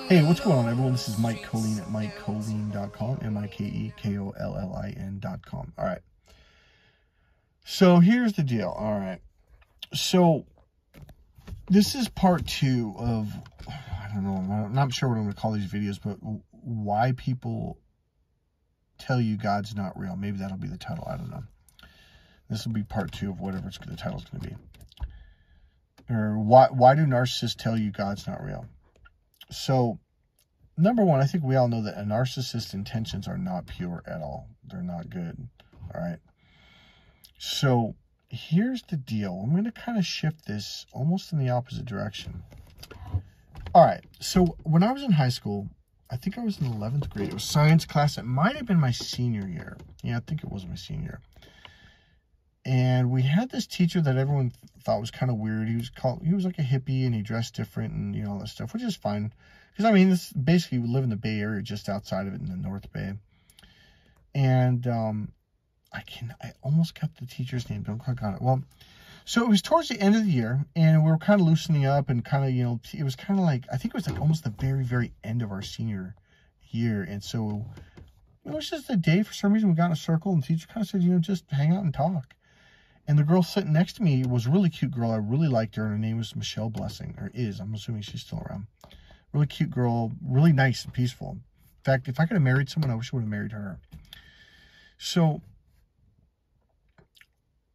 Hey, what's going on, everyone? This is Mike Colleen at MikeColleen.com, MikeKekollin.com. All right. So here's the deal. All right. So this is part 2 of, I don't know, I'm not sure what I'm going to call these videos, but why people tell you God's not real. Maybe that'll be the title. I don't know. This will be part 2 of whatever the title's going to be. Or why do narcissists tell you God's not real? So, number one, I think we all know that a narcissist's intentions are not pure at all. They're not good. All right. So, here's the deal. I'm going to kind of shift this almost in the opposite direction. All right. So, when I was in high school, I think I was in 11th grade. It was science class. It might have been my senior year. Yeah, I think it was my senior year. And we had this teacher that everyone thought was kind of weird. He was like a hippie, and he dressed different and, you know, all that stuff, which is fine. Because, I mean, this basically, we live in the Bay Area, just outside of it in the North Bay. And I almost got the teacher's name. Don't quite got it. Well, so it was towards the end of the year, and we were kind of loosening up and kind of, you know, it was kind of like, I think it was like almost the very, very end of our senior year. And so it was just a day, for some reason, we got in a circle, and the teacher kind of said, you know, just hang out and talk. And the girl sitting next to me was a really cute girl. I really liked her. And her name was Michelle Blessing, or is. I'm assuming she's still around. Really cute girl, really nice and peaceful. In fact, if I could have married someone, I wish I would have married her. So,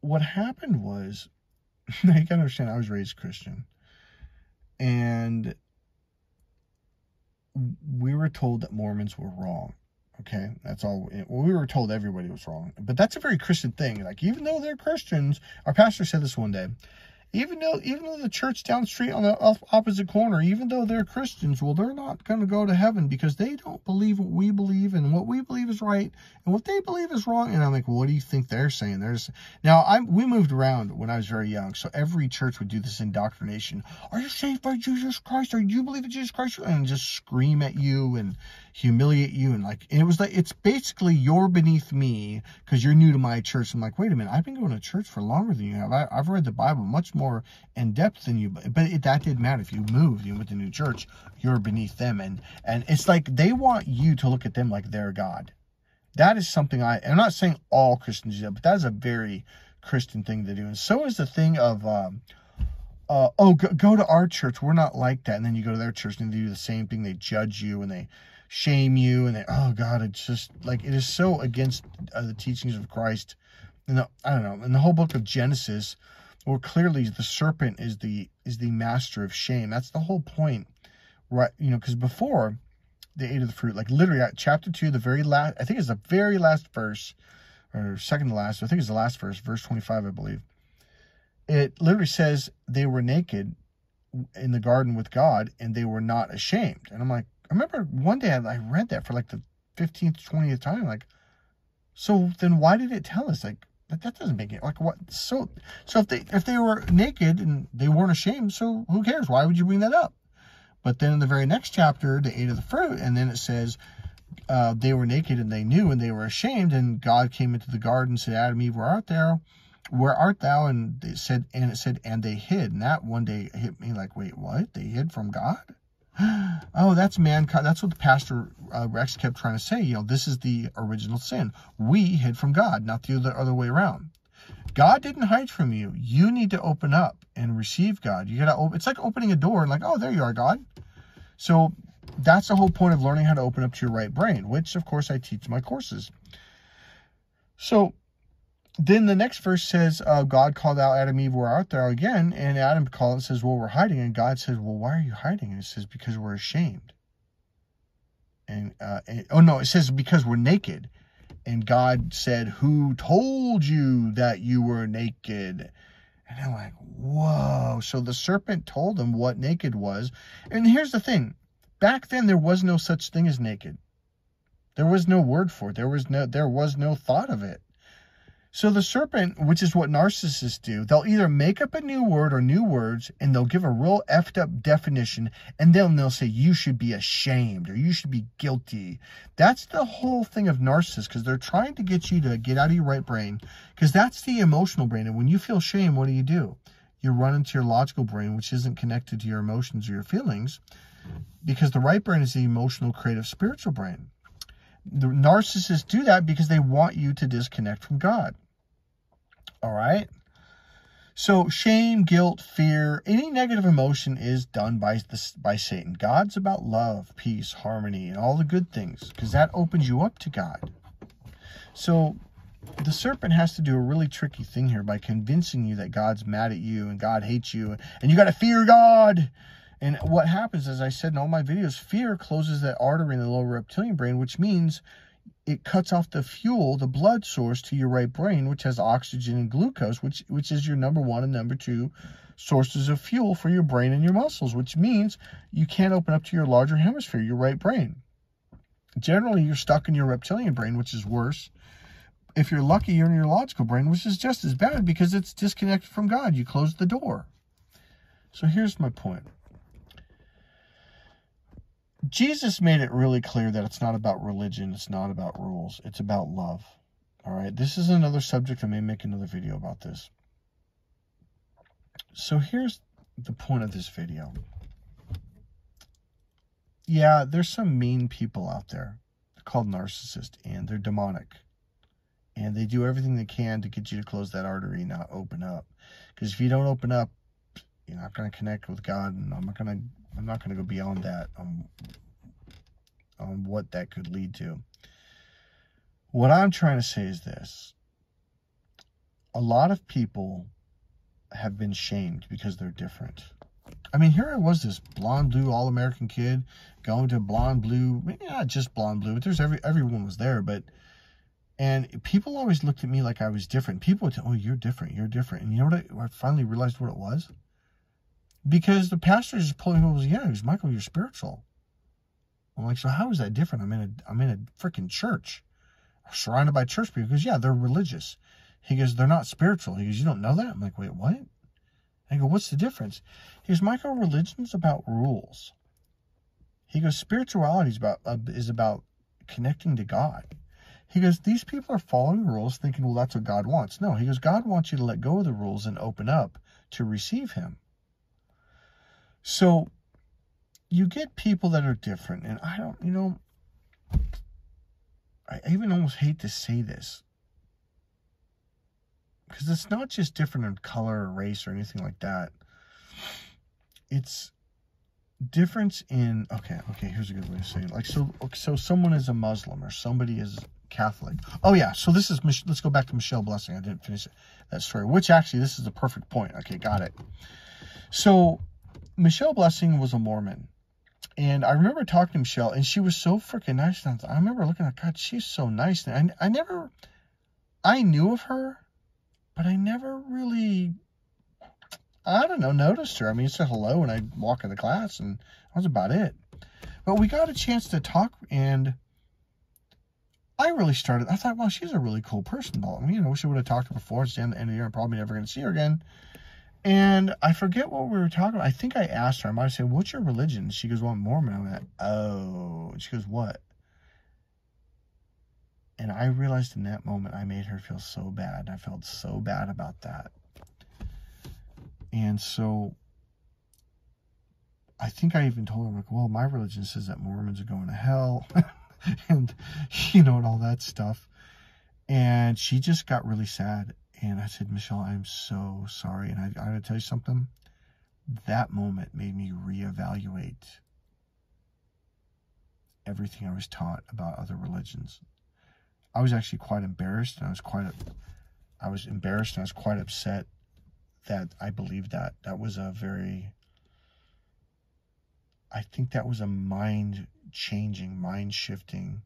what happened was, now you gotta understand, I was raised Christian. And we were told that Mormons were wrong. Okay, that's all. Well, we were told everybody was wrong, but that's a very Christian thing. Like, even though they're Christians, our pastor said this one day. Even though the church down the street on the opposite corner, even though they're Christians, well, they're not going to go to heaven because they don't believe what we believe, and what we believe is right, and what they believe is wrong. And I'm like, well, what do you think they're saying? We moved around when I was very young, so every church would do this indoctrination. Are you saved by Jesus Christ? Or do you believe in Jesus Christ? And just scream at you and humiliate you, and it was like, it's basically, you're beneath me because you're new to my church. I'm like, wait a minute, I've been going to church for longer than you have. I've read the Bible much more in depth than you, but that didn't matter. If you moved, you went to a new church, you're beneath them, and it's like they want you to look at them like they're God. That is something I'm not saying all Christians do, but that is a very Christian thing to do. And so is the thing of go to our church, we're not like that. And then you go to their church and they do the same thing. They judge you and they shame you, and oh God, it's just like, it is so against the teachings of Christ. And I don't know, in the whole book of Genesis, where clearly the serpent is the master of shame. That's the whole point, right? You know, because before they ate of the fruit, like literally at chapter 2, the very last, I think it's the very last verse, or second to last, I think it's the last verse, verse 25, I believe. It literally says they were naked in the garden with God, and they were not ashamed. And I'm like, I remember one day I read that for like the 15th, 20th time. Like, so then why did it tell us? Like, that doesn't make it, like, what? So if they were naked and they weren't ashamed, so who cares? Why would you bring that up? But then in the very next chapter, they ate of the fruit, and then it says they were naked and they knew, and they were ashamed, and God came into the garden and said, Adam, Eve, where art thou? Where art thou? And it said, and they hid. And that one day hit me like, wait, what? They hid from God? Oh, that's mankind. That's what the pastor Rex kept trying to say. You know, this is the original sin. We hid from God, not the other way around. God didn't hide from you. You need to open up and receive God. You gotta open. It's like opening a door and like, oh, there you are, God. So that's the whole point of learning how to open up to your right brain, which of course I teach my courses. So then the next verse says, God called out Adam, Eve, where art thou? Again, and Adam called and says, well, we're hiding. And God says, well, why are you hiding? And it says, because we're ashamed. It says, because we're naked. And God said, who told you that you were naked? And I'm like, whoa. So the serpent told them what naked was. And here's the thing. Back then, there was no such thing as naked. There was no word for it. There was no thought of it. So the serpent, which is what narcissists do, they'll either make up a new word or new words, and they'll give a real effed up definition, and then they'll say, you should be ashamed, or you should be guilty. That's the whole thing of narcissists, because they're trying to get you to get out of your right brain, because that's the emotional brain. And when you feel shame, what do? You run into your logical brain, which isn't connected to your emotions or your feelings. because the right brain is the emotional, creative, spiritual brain. The narcissists do that because they want you to disconnect from God. All right? So shame, guilt, fear, any negative emotion is done by Satan. God's about love, peace, harmony, and all the good things, because that opens you up to God. So the serpent has to do a really tricky thing here by convincing you that God's mad at you and God hates you and you got to fear God. And what happens, as I said in all my videos, fear closes that artery in the lower reptilian brain, which means it cuts off the fuel, the blood source to your right brain, which has oxygen and glucose, which is your number 1 and number 2 sources of fuel for your brain and your muscles, which means you can't open up to your larger hemisphere, your right brain. Generally, you're stuck in your reptilian brain, which is worse. If you're lucky, you're in your logical brain, which is just as bad because it's disconnected from God. You close the door. So here's my point. Jesus made it really clear that it's not about religion. It's not about rules. It's about love. All right. This is another subject. I may make another video about this. So here's the point of this video. Yeah, there's some mean people out there. They're called narcissists, and they're demonic. And they do everything they can to get you to close that artery and not open up. Because if you don't open up, you're not going to connect with God, and I'm not going to go beyond that on what that could lead to. What I'm trying to say is this. A lot of people have been shamed because they're different. I mean, here I was, this blonde, blue, all-American kid going to blonde, blue, not just blonde, blue, but there's everyone was there, and people always looked at me like I was different. People would say, oh, you're different, you're different. And you know what I finally realized what it was? Because the pastor just pulling me, he was, Michael, you're spiritual. I'm like, so how is that different? I'm in a freaking church. I'm surrounded by church people. He goes, yeah, they're religious. He goes, they're not spiritual. He goes, you don't know that? I'm like, wait, what? I go, what's the difference? He goes, Michael, religion's about rules. He goes, spirituality is about connecting to God. He goes, these people are following rules thinking, well, that's what God wants. No, he goes, God wants you to let go of the rules and open up to receive him. So you get people that are different, and I don't, I even almost hate to say this, because it's not just different in color or race or anything like that. It's difference in, okay, here's a good way to say it. Like, so someone is a Muslim or somebody is Catholic. Oh yeah, so this is, let's go back to Michelle Blessing. I didn't finish that story, which actually, this is the perfect point. Okay, got it. So Michelle Blessing was a Mormon. And I remember talking to Michelle, and she was so freaking nice. And I remember looking at, God, she's so nice. And I knew of her, but I never really, noticed her. I mean, I said hello when I walk into class, and that was about it. But we got a chance to talk, and I thought, well, she's a really cool person. I mean, wish I would have talked to her before. It's the end of the year. I'm probably never going to see her again. And I forget what we were talking about. I think I asked her, I might have said, what's your religion? She goes, well, I'm Mormon. I'm like, oh. And she goes, what? And I realized in that moment, I made her feel so bad. I felt so bad about that. And so I think I even told her, like, well, my religion says that Mormons are going to hell. And, and all that stuff. And she just got really sad. And I said, Michelle, I'm so sorry. And I got to tell you something. That moment made me reevaluate everything I was taught about other religions. I was actually quite embarrassed. And I was embarrassed and I was quite upset that I believed that. That was I think that was a mind-changing, mind-shifting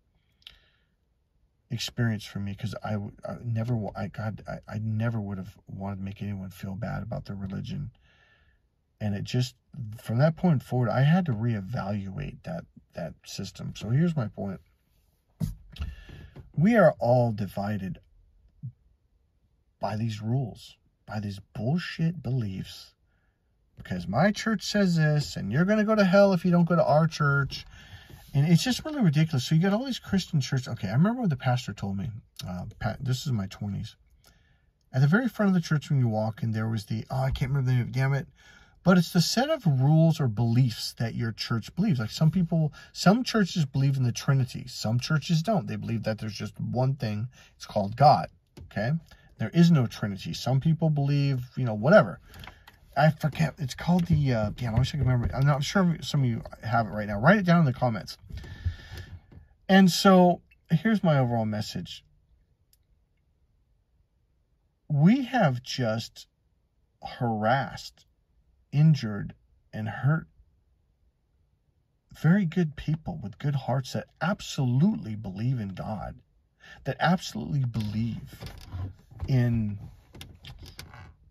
experience for me, because I never would have wanted to make anyone feel bad about their religion. And it just, from that point forward, I had to reevaluate that system. So here's my point. We are all divided by these rules, by these bullshit beliefs. Because my church says this, and you're going to go to hell if you don't go to our church. And it's just really ridiculous. So you got all these Christian churches. Okay, I remember what the pastor told me. This is my 20s. At the very front of the church when you walk in, there was I can't remember the name, damn it. but it's the set of rules or beliefs that your church believes. Like some churches believe in the Trinity. Some churches don't. They believe that there's just one thing. It's called God. Okay? There is no Trinity. Some people believe, whatever. I forget. It's called the, I wish I could remember. I'm not sure if some of you have it right now. Write it down in the comments. And so here's my overall message. We have just harassed, injured, and hurt very good people with good hearts that absolutely believe in God, that absolutely believe in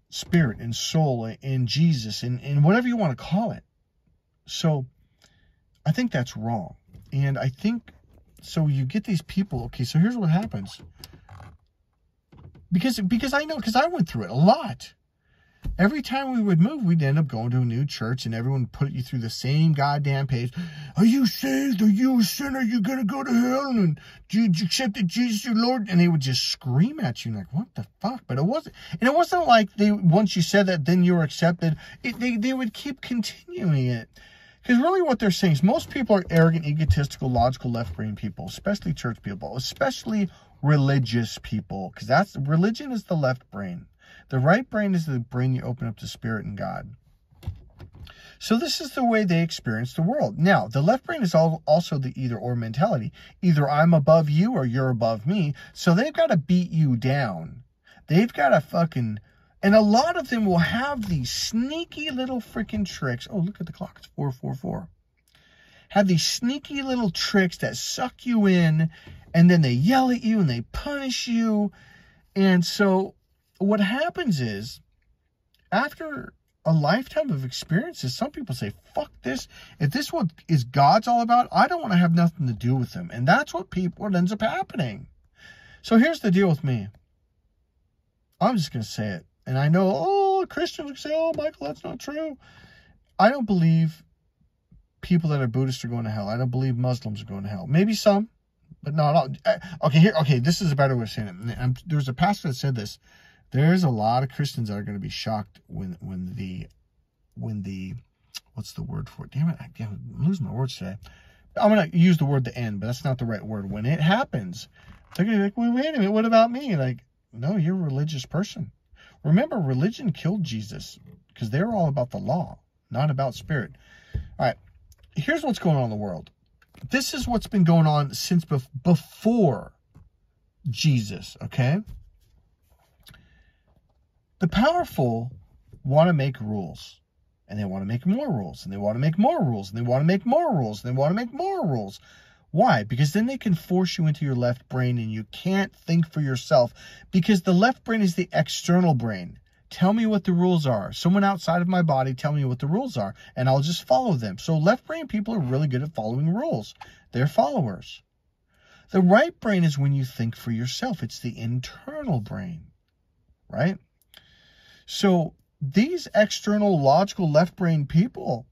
spirit and soul, in Jesus, in whatever you want to call it. So I think that's wrong. And I think, so you get these people, okay, so here's what happens. Because I went through it a lot. Every time we would move, we'd end up going to a new church, and everyone would put you through the same goddamn page. Are you saved? Are you a sinner? You're going to go to hell? And do you accept Jesus your Lord? And they would just scream at you like, what the fuck? But it wasn't like once you said that, then you were accepted. They would keep continuing it. Because really what they're saying is most people are arrogant, egotistical, logical, left-brain people, especially church people, especially religious people. Because religion is the left brain. The right brain is the brain you open up to spirit and God. So this is the way they experience the world. Now, the left brain is also the either-or mentality. Either I'm above you or you're above me. So they've got to beat you down. They've got to fucking... And a lot of them will have these sneaky little freaking tricks. Oh, look at the clock. It's 4:44. Have these sneaky little tricks that suck you in, and then they yell at you and they punish you. And so what happens is, after a lifetime of experiences, some people say, fuck this. If this what is God's all about, I don't want to have nothing to do with him. And that's what ends up happening. So here's the deal with me. I'm just going to say it. And I know, Christians say, oh, Michael, that's not true. I don't believe people that are Buddhists are going to hell. I don't believe Muslims are going to hell. Maybe some, but no. Okay, this is a better way of saying it. There was a pastor that said this. There's a lot of Christians that are going to be shocked when the what's the word for it? Damn it, I'm losing my words today. I'm going to use the word the end, but that's not the right word. When it happens, they're going to be like, well, wait a minute, what about me? Like, no, you're a religious person. Remember, religion killed Jesus because they were all about the law, not about spirit. All right, here's what's going on in the world. This is what's been going on since before Jesus, okay? The powerful want to make rules, and they want to make more rules, and they want to make more rules, and they want to make more rules, and they want to make more rules. Why? Because then they can force you into your left brain, and you can't think for yourself, because the left brain is the external brain. Tell me what the rules are. Someone outside of my body tell me what the rules are, and I'll just follow them. So left brain people are really good at following rules. They're followers. The right brain is when you think for yourself. It's the internal brain, right? So these external, logical, left brain people,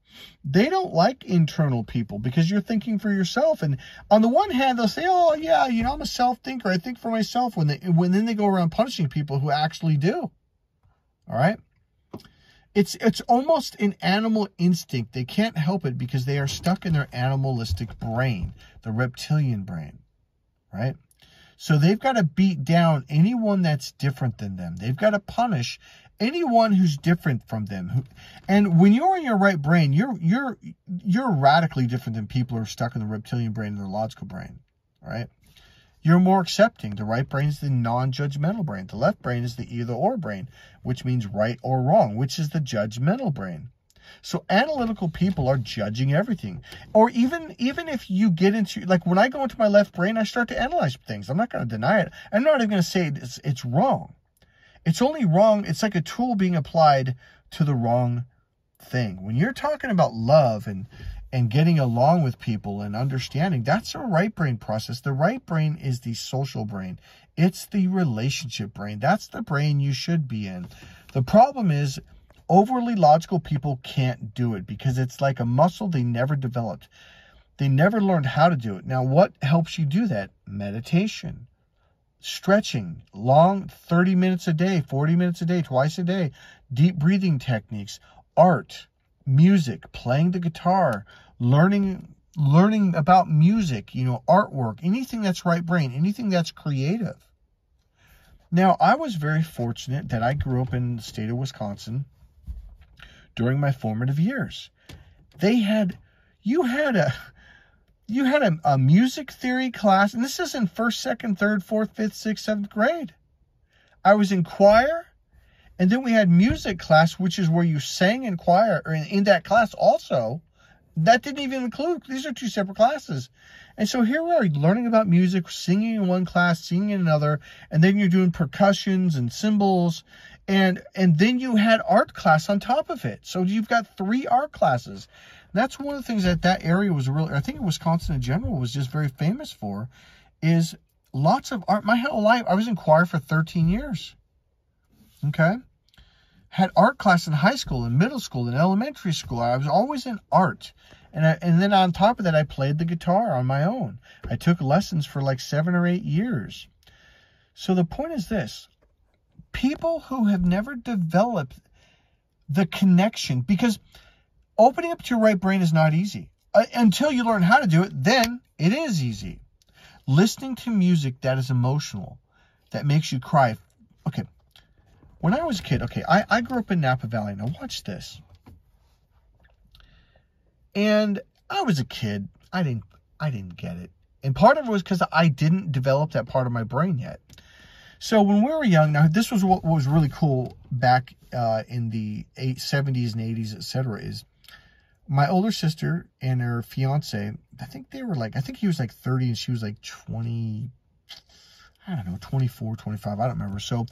they don't like internal people because you're thinking for yourself. And on the one hand, they'll say, oh, yeah, I'm a self-thinker. I think for myself, when then they go around punishing people who actually do. All right? It's almost an animal instinct. They can't help it because they are stuck in their animalistic brain, the reptilian brain, right? So they've got to beat down anyone that's different than them. They've got to punish anyone who's different from them. And when you're in your right brain, you're radically different than people who are stuck in the reptilian brain and the logical brain, right? You're more accepting. The right brain is the non-judgmental brain. The left brain is the either-or brain, which means right or wrong, which is the judgmental brain. So analytical people are judging everything. Or even if you get into, like when I go into my left brain, I start to analyze things. I'm not going to deny it. I'm not even going to say it's wrong. It's only wrong. It's like a tool being applied to the wrong thing. When you're talking about love and getting along with people and understanding, that's a right brain process. The right brain is the social brain. It's the relationship brain. That's the brain you should be in. The problem is overly logical people can't do it because it's like a muscle they never developed. They never learned how to do it. Now, what helps you do that? Meditation, stretching, long 30 minutes a day, 40 minutes a day, twice a day, deep breathing techniques, art, music, playing the guitar, learning about music, artwork, anything that's right brain, anything that's creative. Now, I was very fortunate that I grew up in the state of Wisconsin during my formative years. You had a music theory class, and this is in 1st, 2nd, 3rd, 4th, 5th, 6th, 7th grade. I was in choir, and then we had music class, which is where you sang in choir, or in that class also. That didn't even include, these are 2 separate classes. And so here we are learning about music, singing in one class, singing in another, and then you're doing percussions and cymbals, and then you had art class on top of it. So you've got 3 art classes. And that's one of the things that area was really, I think Wisconsin in general was just very famous for, is lots of art. My whole life, I was in choir for 13 years. Okay? Had art class in high school, in middle school, in elementary school. I was always in art. And then on top of that, I played the guitar on my own. I took lessons for like 7 or 8 years. So the point is this. People who have never developed the connection, because opening up to your right brain is not easy. Until you learn how to do it, then it is easy. Listening to music that is emotional, that makes you cry. Okay, when I was a kid, I grew up in Napa Valley. Now watch this. And I was a kid. I didn't get it. And part of it was because I didn't develop that part of my brain yet. So when we were young, now this was what was really cool back in the 70s and 80s, etc., is my older sister and her fiance, I think he was like 30 and she was like 20, I don't know, 24, 25, I don't remember. So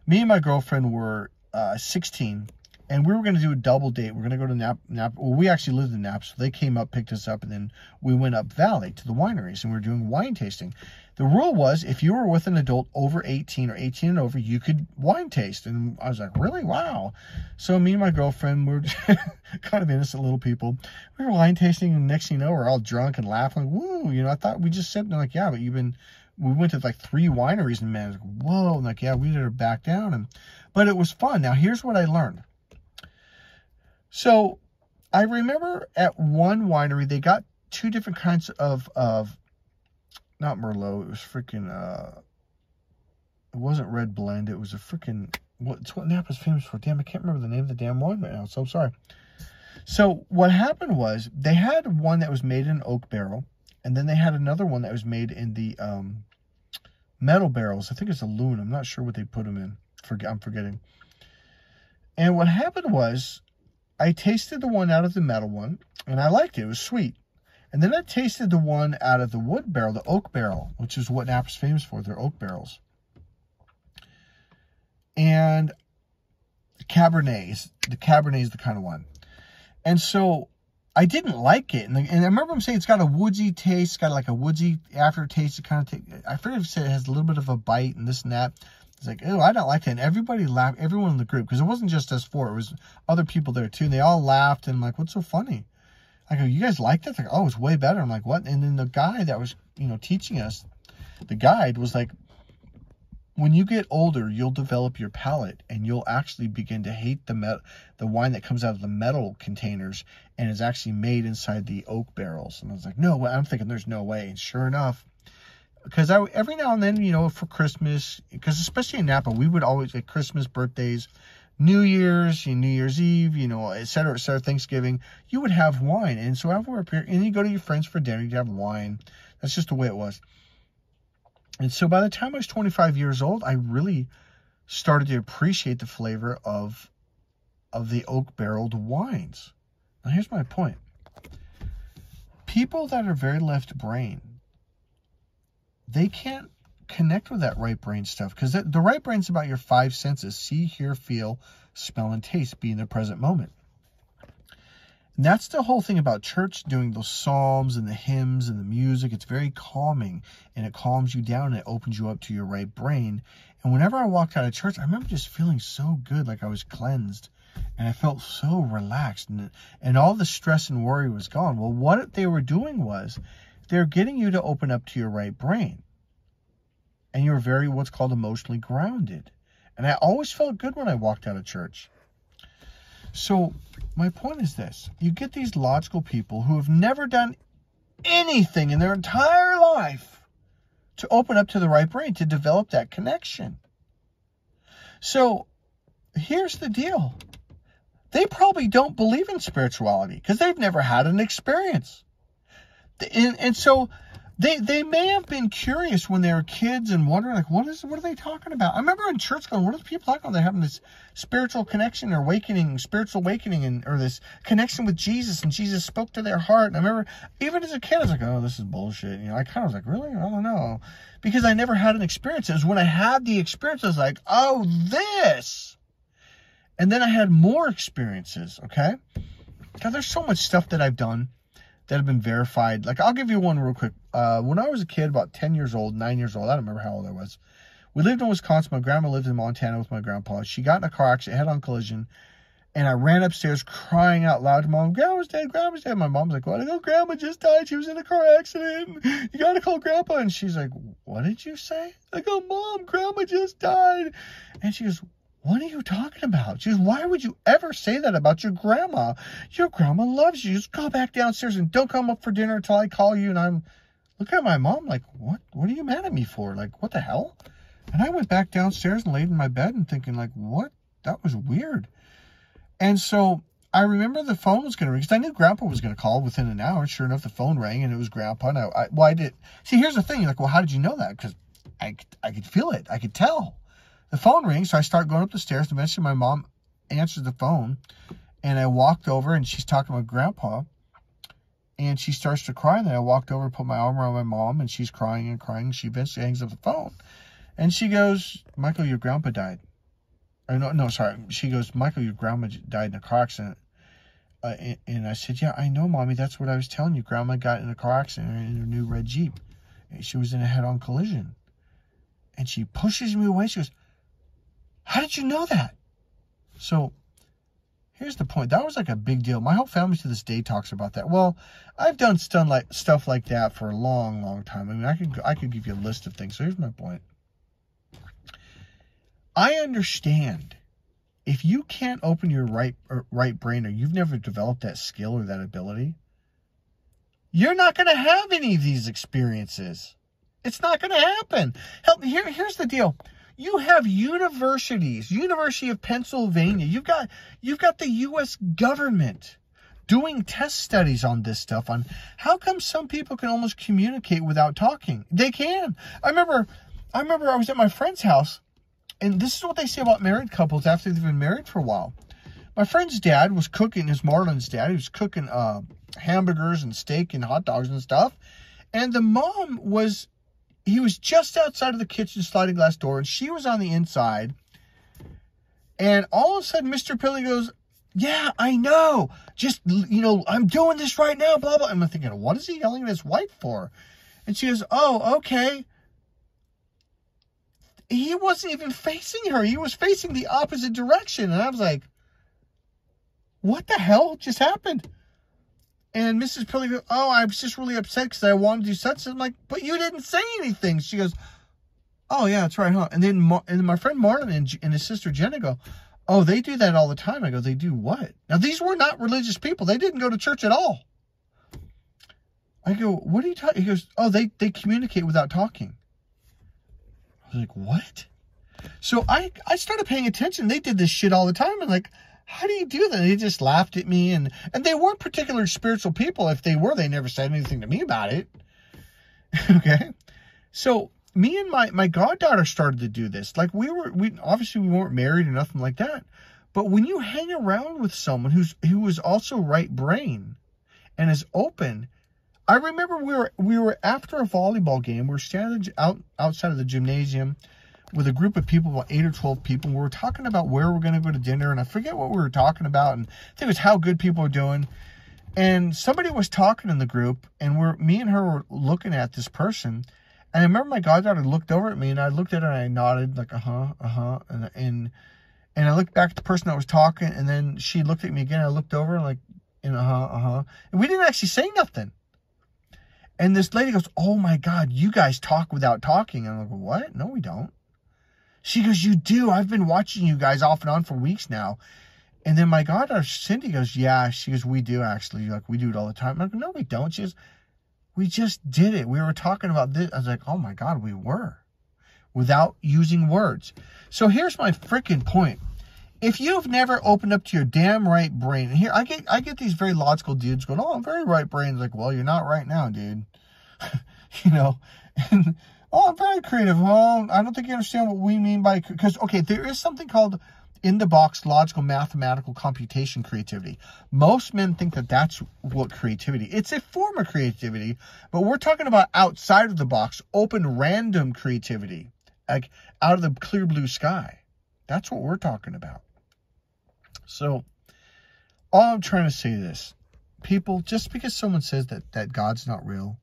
me and my girlfriend were 16, and we were going to do a double date. We're going to go to Napa. Well, we actually lived in Napa, so they came up, picked us up, and then we went up valley to the wineries, and we were doing wine tasting. The rule was if you were with an adult over 18 or 18 and over, you could wine taste. And I was like, really? Wow. So me and my girlfriend, we were kind of innocent little people. We were wine tasting, and next thing you know, we're all drunk and laughing. Like, woo, I thought we just said, like, yeah, but we went to like 3 wineries, and man, I was like, whoa, and like, yeah, we did it back down. But it was fun. Now, here's what I learned. So I remember at one winery, they got 2 different kinds of not Merlot, it was freaking, it wasn't red blend, it was a freaking, it's what Napa's famous for. Damn, I can't remember the name of the damn wine right now, so I'm sorry. So what happened was, they had one that was made in an oak barrel, and then they had another one that was made in the metal barrels. I think it's aluminum. I'm not sure what they put them in. I'm forgetting. And what happened was, I tasted the one out of the metal one, and I liked it. It was sweet. And then I tasted the one out of the wood barrel, the oak barrel, which is what Napa's famous for, their oak barrels. And the Cabernet is the kind of one. And so I didn't like it. And I remember him saying it's got a woodsy taste, it's got like a woodsy aftertaste. It kind of I forget if it said it has a little bit of a bite and this and that. It's like, oh, I don't like that. And everybody laughed, everyone in the group, because it wasn't just us 4. It was other people there too. And they all laughed. And I'm like, what's so funny? I go, you guys like that? They're like, oh, it's way better. I'm like, what? And then the guy that was, teaching us, the guide was like, when you get older, you'll develop your palate and you'll actually begin to hate the wine that comes out of the metal containers and is actually made inside the oak barrels. And I was like, no, I'm thinking there's no way. And sure enough, because every now and then, for Christmas, because especially in Napa, we would always, at Christmas, birthdays, New Year's, New Year's Eve, et cetera, Thanksgiving, you would have wine. And so after we're up here, and you go to your friends for dinner, you'd have wine. That's just the way it was. And so by the time I was 25 years old, I really started to appreciate the flavor of the oak barreled wines. Now here's my point. People that are very left brain, they can't connect with that right brain stuff, because the right brain's about your 5 senses: see, hear, feel, smell, and taste. Be in the present moment. And that's the whole thing about church, doing those psalms and the hymns and the music. It's very calming, and it calms you down, and it opens you up to your right brain. And whenever I walked out of church, I remember just feeling so good, like I was cleansed, and I felt so relaxed, and all the stress and worry was gone. Well, what they were doing was, they're getting you to open up to your right brain. And you're very, what's called, emotionally grounded. And I always felt good when I walked out of church. So my point is this. You get these logical people who have never done anything in their entire life to open up to the right brain, to develop that connection. So here's the deal. They probably don't believe in spirituality because they've never had an experience. And so they may have been curious when they were kids and wondering, like, what are they talking about? I remember in church going, what are the people talking about? They're having this spiritual connection or spiritual awakening, or this connection with Jesus, and Jesus spoke to their heart. And I remember, even as a kid, I was like, oh, this is bullshit. I kind of was like, really? I don't know. Because I never had an experience. It was when I had the experience, I was like, oh, this. And then I had more experiences, okay? God, there's so much stuff that I've done that have been verified. Like, I'll give you one real quick. When I was a kid, about 10 years old, 9 years old, I don't remember how old I was. We lived in Wisconsin. My grandma lived in Montana with my grandpa. She got in a car accident, head-on collision, and I ran upstairs crying out loud to Mom, Grandma's dead, Grandma's dead. My mom's like, what? I go, Grandma just died. She was in a car accident. You got to call Grandpa. And she's like, what did you say? I go, Mom, Grandma just died. And she goes, what are you talking about? She goes, why would you ever say that about your grandma? Your grandma loves you. Just go back downstairs and don't come up for dinner until I call you. And I'm looking at my mom like, what are you mad at me for? Like, what the hell? And I went back downstairs and laid in my bed and thinking, like, what? That was weird. And so I remember the phone was going to ring because I knew Grandpa was going to call within an hour. Sure enough, the phone rang and it was Grandpa. And I did. See, here's the thing. You're like, well, how did you know that? Because I could feel it. I could tell. The phone rings, so I start going up the stairs. Eventually, my mom answers the phone, and I walked over, and she's talking to my grandpa, and she starts to cry. And then I walked over and put my arm around my mom, and she's crying and crying. She eventually hangs up the phone, and she goes, Michael, your grandpa died. Or no, sorry. She goes, Michael, your grandma died in a car accident. And I said, yeah, I know, Mommy. That's what I was telling you. Grandma got in a car accident in her new red Jeep. She was in a head-on collision. And she pushes me away. She goes, how did you know that? So here's the point. That was like a big deal. My whole family to this day talks about that. Well, I've done stuff like that for a long, long time. I mean, I could give you a list of things. So here's my point. I understand if you can't open your right brain, or you've never developed that skill or that ability, you're not going to have any of these experiences. It's not going to happen. Here's the deal. You have universities, University of Pennsylvania. You've got the U.S. government doing test studies on this stuff, on how come some people can almost communicate without talking. They can. I remember I was at my friend's house, and this is what they say about married couples after they've been married for a while. My friend's dad was cooking, his Marlon's dad, he was cooking hamburgers and steak and hot dogs and stuff. And the mom he was just outside of the kitchen sliding glass door, and she was on the inside. And all of a sudden, Mr. Pilly goes, yeah, I know. Just, I'm doing this right now, blah, blah. And I'm thinking, what is he yelling at his wife for? And she goes, oh, okay. He wasn't even facing her. He was facing the opposite direction. And I was like, what the hell just happened? And Mrs. Pilly goes, oh, I was just really upset because I wanted to do such. I'm like, but you didn't say anything. She goes, oh, yeah, that's right, huh? And then my friend Martin and his sister Jenna go, oh, they do that all the time. I go, they do what? Now, these were not religious people. They didn't go to church at all. I go, what are you talking? He goes, oh, they communicate without talking. I was like, what? So I started paying attention. They did this shit all the time. And like, how do you do that? And they just laughed at me. And they weren't particularly spiritual people. If they were, they never said anything to me about it. Okay. So me and my goddaughter started to do this. Like we obviously we weren't married or nothing like that. But when you hang around with someone who is also right brain and is open, I remember we were after a volleyball game. We were standing outside of the gymnasium with a group of people, about 8 or 12 people. We were talking about where we're going to go to dinner, and I forget what we were talking about. And I think it was how good people are doing. And somebody was talking in the group, and me and her were looking at this person. And I remember my goddaughter looked over at me, and I looked at her, and I nodded like, and I looked back at the person that was talking, and then she looked at me again. I looked over, like, and And we didn't actually say nothing. And this lady goes, oh my God, you guys talk without talking. And I'm like, what? No, we don't. She goes, you do. I've been watching you guys off and on for weeks now. And then my goddaughter, Cindy, goes, yeah. She goes, we do actually. Like, we do it all the time. I'm like, no, we don't. She goes, we just did it. We were talking about this. I was like, oh my God, we were. Without using words. So here's my freaking point. If you've never opened up to your damn right brain, and here I get these very logical dudes going, oh, I'm very right brain. Like, well, you're not right now, dude. You know, and, oh, I'm very creative. Well, I don't think you understand what we mean by, because, okay, there is something called in the box logical mathematical computation creativity. Most men think that that's what creativity. It's a form of creativity, but we're talking about outside of the box, open random creativity, like out of the clear blue sky. That's what we're talking about. So all I'm trying to say is this. People, just because someone says that God's not real,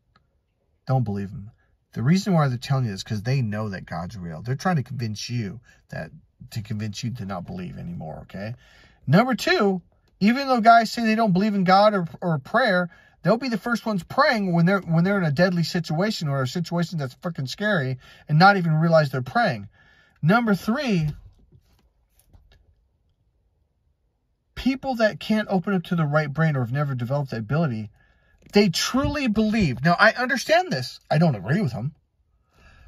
don't believe them. The reason why they're telling you this is because they know that God's real. They're trying to convince you to not believe anymore, okay? Number two, even though guys say they don't believe in God or prayer, they'll be the first ones praying when they're in a deadly situation or a situation that's freaking scary and not even realize they're praying. Number three, people that can't open up to the right brain or have never developed the ability, they truly believe. Now, I understand this. I don't agree with them.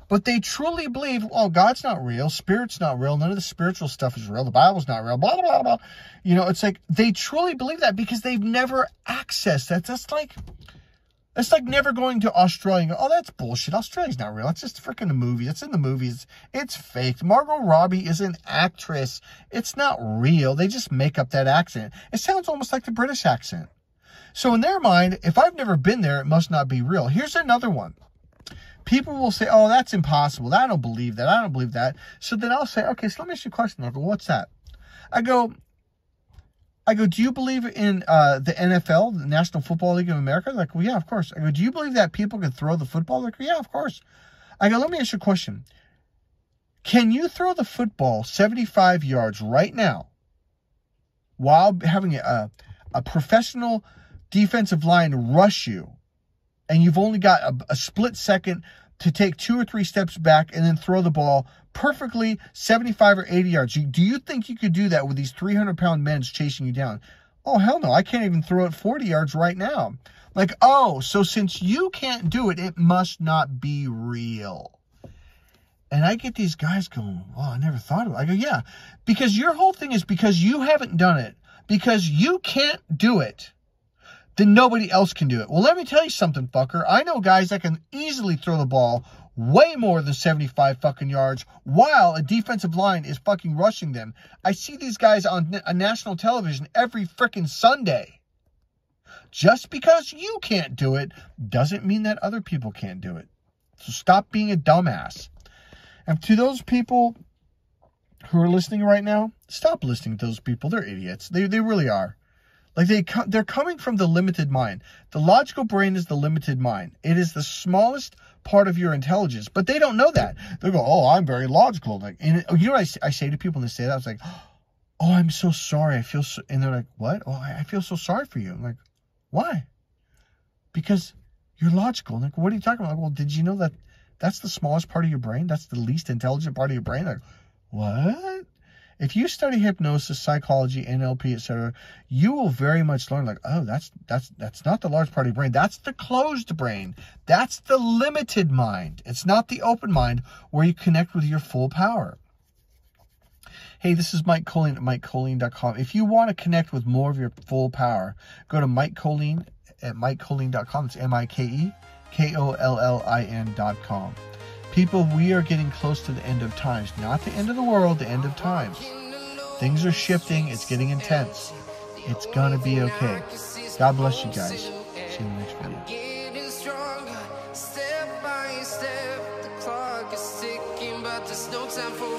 But they truly believe, oh, God's not real. Spirit's not real. None of the spiritual stuff is real. The Bible's not real. Blah, blah, blah, blah. You know, it's like they truly believe that because they've never accessed that. That's like never going to Australia and go, oh, that's bullshit. Australia's not real. It's just freaking a movie. It's in the movies. It's fake. Margot Robbie is an actress. It's not real. They just make up that accent. It sounds almost like the British accent. So in their mind, if I've never been there, it must not be real. Here's another one. People will say, oh, that's impossible. I don't believe that. I don't believe that. So then I'll say, okay, so let me ask you a question. I'll go, what's that? I go, do you believe in the NFL, the National Football League of America? Like, well, yeah, of course. I go, do you believe that people can throw the football? Like, yeah, of course. I go, let me ask you a question. Can you throw the football 75 yards right now while having a professional defensive line rush you, and you've only got a split second to take 2 or 3 steps back and then throw the ball perfectly 75 or 80 yards? Do you think you could do that with these 300-pound men chasing you down? Oh, hell no. I can't even throw it 40 yards right now. Like, oh, so since you can't do it, it must not be real. And I get these guys going, well, I never thought of it. I go, yeah, because your whole thing is because you haven't done it, because you can't do it, then nobody else can do it. Well, let me tell you something, fucker. I know guys that can easily throw the ball way more than 75 fucking yards while a defensive line is fucking rushing them. I see these guys on national television every freaking Sunday. Just because you can't do it doesn't mean that other people can't do it. So stop being a dumbass. And to those people who are listening right now, stop listening to those people. They're idiots. They really are. Like they're coming from the limited mind. The logical brain is the limited mind. It is the smallest part of your intelligence, but they don't know that. They go, oh, I'm very logical. Like, and you know what I say to people when they say that? I was like, oh, I'm so sorry. I feel so, and they're like, what? Oh, I feel so sorry for you. I'm like, why? Because you're logical. I'm like, what are you talking about? Like, well, did you know that that's the smallest part of your brain? That's the least intelligent part of your brain? Like, what? If you study hypnosis, psychology, NLP, etc., you will very much learn, like, oh, that's not the large part of your brain. That's the closed brain. That's the limited mind. It's not the open mind where you connect with your full power. Hey, this is Mike Colleen at MikeColleen.com. If you want to connect with more of your full power, go to Mike Colleen at MikeColleen.com. It's MikeKollin.com. People, we are getting close to the end of times. Not the end of the world, the end of times. Things are shifting. It's getting intense. It's going to be okay. God bless you guys. See you in the next video. Getting stronger, step by step. The clock is ticking, but there's no time for